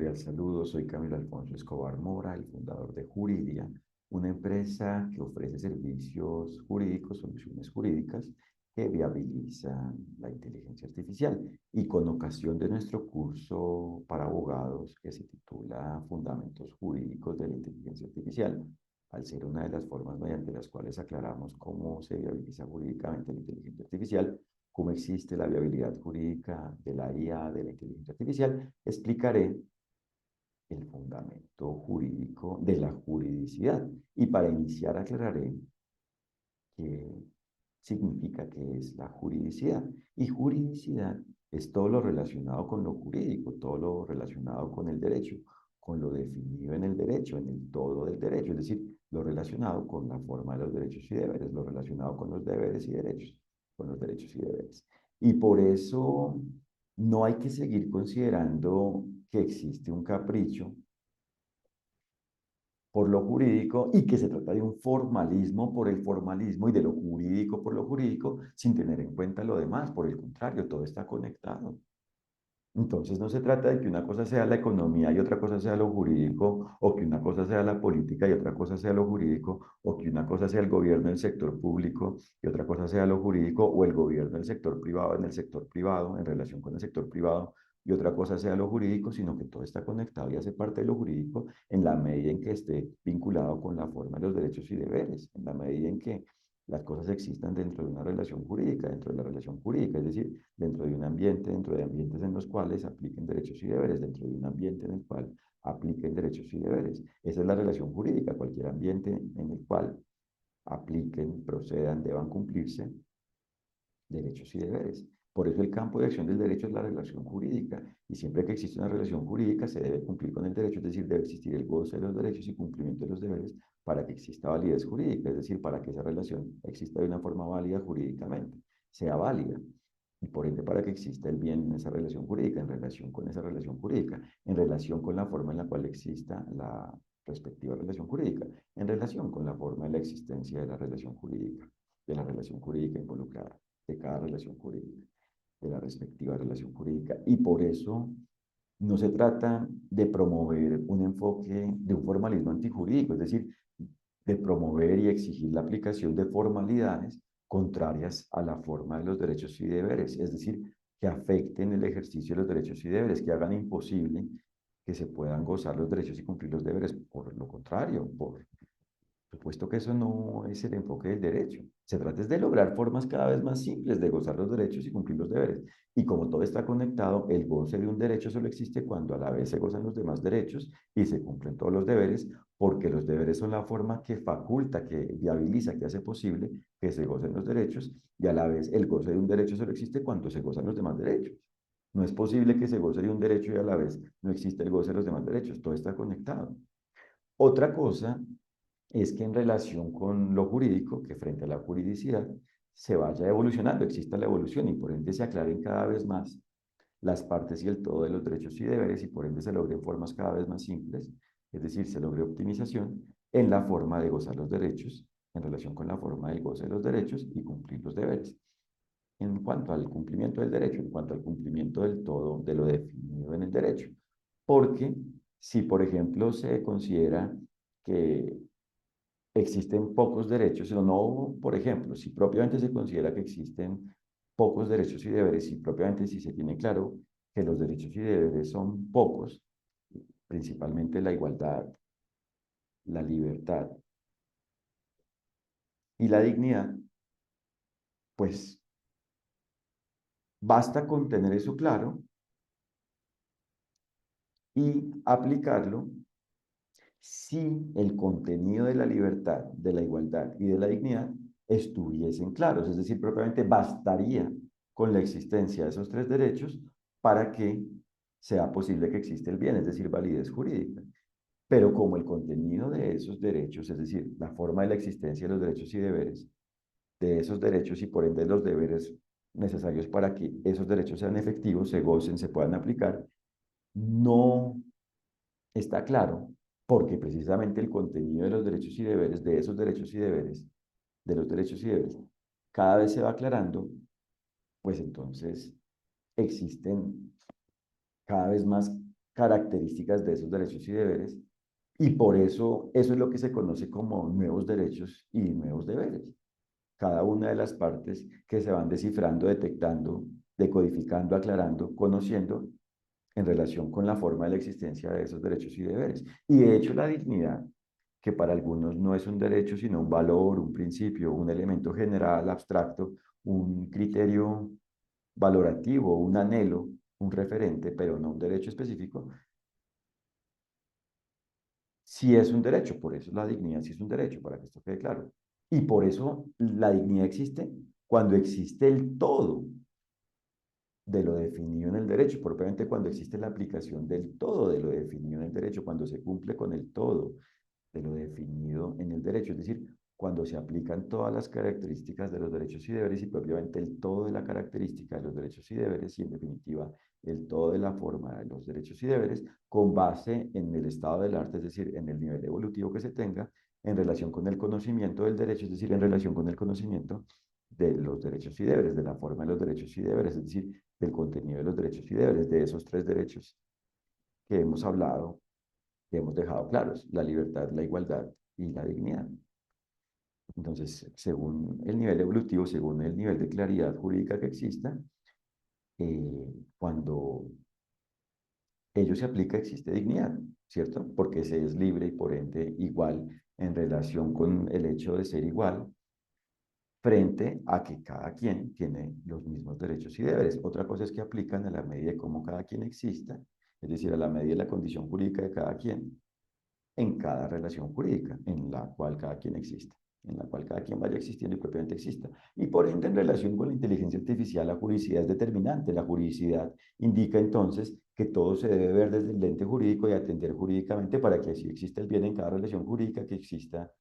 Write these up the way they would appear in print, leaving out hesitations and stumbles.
cordial saludo, soy Camilo Alfonso Escobar Mora, el fundador de Juridia, una empresa que ofrece servicios jurídicos, soluciones jurídicas que viabilizan la inteligencia artificial. Y con ocasión de nuestro curso para abogados que se titula Fundamentos Jurídicos de la Inteligencia Artificial, al ser una de las formas mediante las cuales aclaramos cómo se viabiliza jurídicamente la inteligencia artificial, cómo existe la viabilidad jurídica de la IA, de la inteligencia artificial, explicaré el fundamento jurídico de la juridicidad. Y para iniciar aclararé qué significa que es la juridicidad. Y juridicidad es todo lo relacionado con lo jurídico, todo lo relacionado con el derecho, con lo definido en el derecho, en el todo del derecho, es decir, lo relacionado con la forma de los derechos y deberes, lo relacionado con los deberes y derechos, con los derechos y deberes. Y por eso no hay que seguir considerando que existe un capricho por lo jurídico y que se trata de un formalismo por el formalismo y de lo jurídico por lo jurídico sin tener en cuenta lo demás. Por el contrario, todo está conectado. Entonces no se trata de que una cosa sea la economía y otra cosa sea lo jurídico, o que una cosa sea la política y otra cosa sea lo jurídico, o que una cosa sea el gobierno del sector público y otra cosa sea lo jurídico, o el gobierno del sector privado en el sector privado, en relación con el sector privado, y otra cosa sea lo jurídico, sino que todo está conectado y hace parte de lo jurídico en la medida en que esté vinculado con la forma de los derechos y deberes, en la medida en que las cosas existan dentro de una relación jurídica, dentro de la relación jurídica, es decir, dentro de un ambiente, dentro de ambientes en los cuales apliquen derechos y deberes, dentro de un ambiente en el cual apliquen derechos y deberes. Esa es la relación jurídica, cualquier ambiente en el cual apliquen, procedan, deban cumplirse derechos y deberes. Por eso el campo de acción del derecho es la relación jurídica. Y siempre que existe una relación jurídica se debe cumplir con el derecho, es decir, debe existir el goce de los derechos y cumplimiento de los deberes para que exista validez jurídica, es decir, para que esa relación exista de una forma válida jurídicamente, sea válida. Y por ende, para que exista el bien en esa relación jurídica, en relación con esa relación jurídica, en relación con la forma en la cual exista la respectiva relación jurídica, en relación con la forma de la existencia de la relación jurídica involucrada de cada relación jurídica, de la respectiva relación jurídica. Y por eso no se trata de promover un enfoque de un formalismo antijurídico, es decir, de promover y exigir la aplicación de formalidades contrarias a la forma de los derechos y deberes, es decir, que afecten el ejercicio de los derechos y deberes, que hagan imposible que se puedan gozar los derechos y cumplir los deberes. Por lo contrario, por supuesto que eso no es el enfoque del derecho. Se trata es de lograr formas cada vez más simples de gozar los derechos y cumplir los deberes. Y como todo está conectado, el goce de un derecho solo existe cuando a la vez se gozan los demás derechos y se cumplen todos los deberes, porque los deberes son la forma que faculta, que viabiliza, que hace posible que se gocen los derechos, y a la vez el goce de un derecho solo existe cuando se gozan los demás derechos. No es posible que se goce de un derecho y a la vez no existe el goce de los demás derechos. Todo está conectado. Otra cosa es que en relación con lo jurídico, que frente a la juridicidad, se vaya evolucionando, exista la evolución y por ende se aclaren cada vez más las partes y el todo de los derechos y deberes y por ende se logren formas cada vez más simples, es decir, se logre optimización en la forma de gozar los derechos en relación con la forma del goce de los derechos y cumplir los deberes. En cuanto al cumplimiento del derecho, en cuanto al cumplimiento del todo de lo definido en el derecho. Porque si, por ejemplo, se considera que existen pocos derechos, o no, por ejemplo, si propiamente se considera que existen pocos derechos y deberes, y propiamente si se tiene claro que los derechos y deberes son pocos, principalmente la igualdad, la libertad y la dignidad, pues basta con tener eso claro y aplicarlo si el contenido de la libertad, de la igualdad y de la dignidad estuviesen claros. Es decir, propiamente bastaría con la existencia de esos tres derechos para que sea posible que exista el bien, es decir, validez jurídica. Pero como el contenido de esos derechos, es decir, la forma de la existencia de los derechos y deberes, de esos derechos y por ende los deberes necesarios para que esos derechos sean efectivos, se gocen, se puedan aplicar, no está claro, porque precisamente el contenido de los derechos y deberes, de esos derechos y deberes, de los derechos y deberes, cada vez se va aclarando, pues entonces existen cada vez más características de esos derechos y deberes, y por eso es lo que se conoce como nuevos derechos y nuevos deberes. Cada una de las partes que se van descifrando, detectando, decodificando, aclarando, conociendo en relación con la forma de la existencia de esos derechos y deberes. Y de hecho la dignidad, que para algunos no es un derecho, sino un valor, un principio, un elemento general, abstracto, un criterio valorativo, un anhelo, un referente, pero no un derecho específico, sí es un derecho, por eso la dignidad sí es un derecho, para que esto quede claro. Y por eso la dignidad existe cuando existe el todo de lo definido en el derecho, propiamente cuando existe la aplicación del todo de lo definido en el derecho, cuando se cumple con el todo de lo definido en el derecho, es decir, cuando se aplican todas las características de los derechos y deberes y propiamente el todo de la característica de los derechos y deberes y en definitiva el todo de la forma de los derechos y deberes con base en el estado del arte, es decir, en el nivel evolutivo que se tenga en relación con el conocimiento del derecho, es decir, en relación con el conocimiento de los derechos y deberes, de la forma de los derechos y deberes, es decir, del contenido de los derechos y deberes, de esos tres derechos que hemos hablado, que hemos dejado claros, la libertad, la igualdad y la dignidad. Entonces, según el nivel evolutivo, según el nivel de claridad jurídica que exista, cuando ello se aplica existe dignidad, ¿cierto? Porque se es libre y por ende igual en relación con el hecho de ser igual frente a que cada quien tiene los mismos derechos y deberes. Otra cosa es que aplican a la medida de cómo cada quien exista, es decir, a la medida de la condición jurídica de cada quien, en cada relación jurídica en la cual cada quien exista, en la cual cada quien vaya existiendo y propiamente exista. Y por ende, en relación con la inteligencia artificial, la juridicidad es determinante. La juridicidad indica entonces que todo se debe ver desde el lente jurídico y atender jurídicamente para que así exista el bien en cada relación jurídica, que exista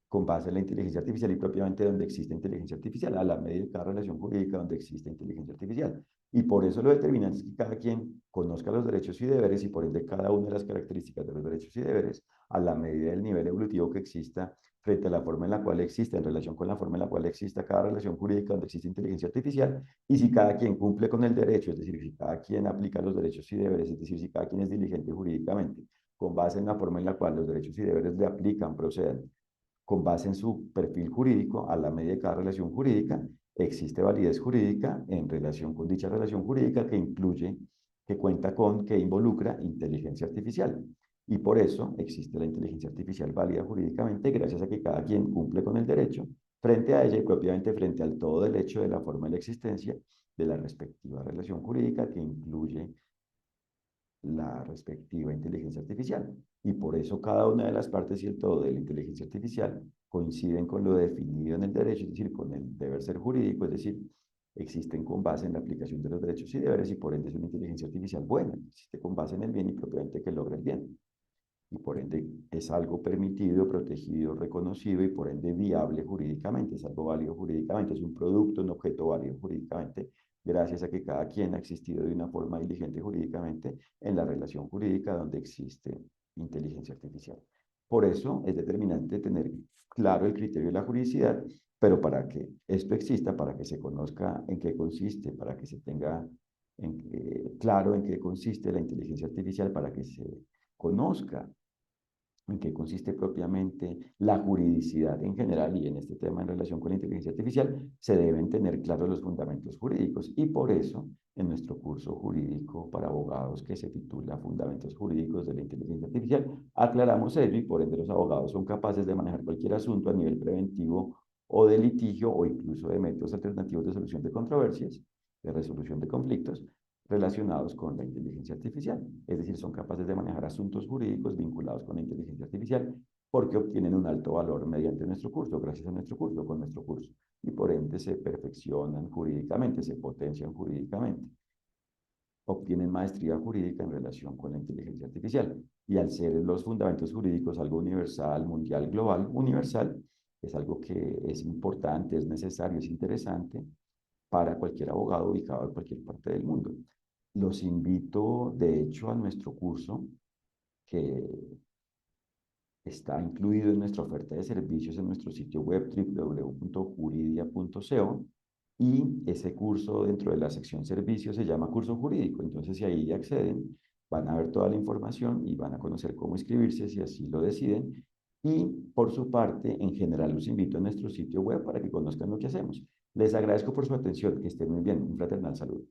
con base en la inteligencia artificial y propiamente donde existe inteligencia artificial, a la medida de cada relación jurídica donde existe inteligencia artificial. Y por eso lo determinante es que cada quien conozca los derechos y deberes y por ende cada una de las características de los derechos y deberes a la medida del nivel evolutivo que exista frente a la forma en la cual existe, en relación con la forma en la cual exista cada relación jurídica donde existe inteligencia artificial, y si cada quien cumple con el derecho, es decir, si cada quien aplica los derechos y deberes, es decir, si cada quien es diligente jurídicamente, con base en la forma en la cual los derechos y deberes le aplican, procedan, con base en su perfil jurídico, a la medida de cada relación jurídica, existe validez jurídica en relación con dicha relación jurídica que incluye, que cuenta con, que involucra inteligencia artificial. Y por eso existe la inteligencia artificial válida jurídicamente, gracias a que cada quien cumple con el derecho frente a ella y propiamente frente al todo del hecho de la forma de la existencia de la respectiva relación jurídica que incluye la respectiva inteligencia artificial. Y por eso cada una de las partes y el todo de la inteligencia artificial coinciden con lo definido en el derecho, es decir, con el deber ser jurídico, es decir, existen con base en la aplicación de los derechos y deberes y por ende es una inteligencia artificial buena, existe con base en el bien y propiamente que logra el bien. Y por ende es algo permitido, protegido, reconocido y por ende viable jurídicamente, es algo válido jurídicamente, es un producto, un objeto válido jurídicamente, gracias a que cada quien ha existido de una forma diligente jurídicamente en la relación jurídica donde existe inteligencia artificial. Por eso es determinante tener claro el criterio de la juridicidad, pero para que esto exista, para que se conozca en qué consiste, para que se tenga claro en qué consiste la inteligencia artificial, para que se conozca en qué consiste propiamente la juridicidad en general y en este tema en relación con la inteligencia artificial, se deben tener claros los fundamentos jurídicos. Y por eso, en nuestro curso jurídico para abogados que se titula Fundamentos Jurídicos de la Inteligencia Artificial, aclaramos ello y por ende los abogados son capaces de manejar cualquier asunto a nivel preventivo o de litigio o incluso de métodos alternativos de solución de controversias, de resolución de conflictos, relacionados con la inteligencia artificial. Es decir, son capaces de manejar asuntos jurídicos vinculados con la inteligencia artificial porque obtienen un alto valor mediante nuestro curso, gracias a nuestro curso, con nuestro curso. Y por ende se perfeccionan jurídicamente, se potencian jurídicamente. Obtienen maestría jurídica en relación con la inteligencia artificial. Y al ser los fundamentos jurídicos algo universal, mundial, global, universal, es algo que es importante, es necesario, es interesante para cualquier abogado ubicado en cualquier parte del mundo. Los invito, de hecho, a nuestro curso que está incluido en nuestra oferta de servicios en nuestro sitio web www.juridia.co y ese curso dentro de la sección servicios se llama curso jurídico. Entonces, si ahí acceden, van a ver toda la información y van a conocer cómo inscribirse si así lo deciden. Y por su parte, en general, los invito a nuestro sitio web para que conozcan lo que hacemos. Les agradezco por su atención, que estén muy bien. Un fraternal saludo.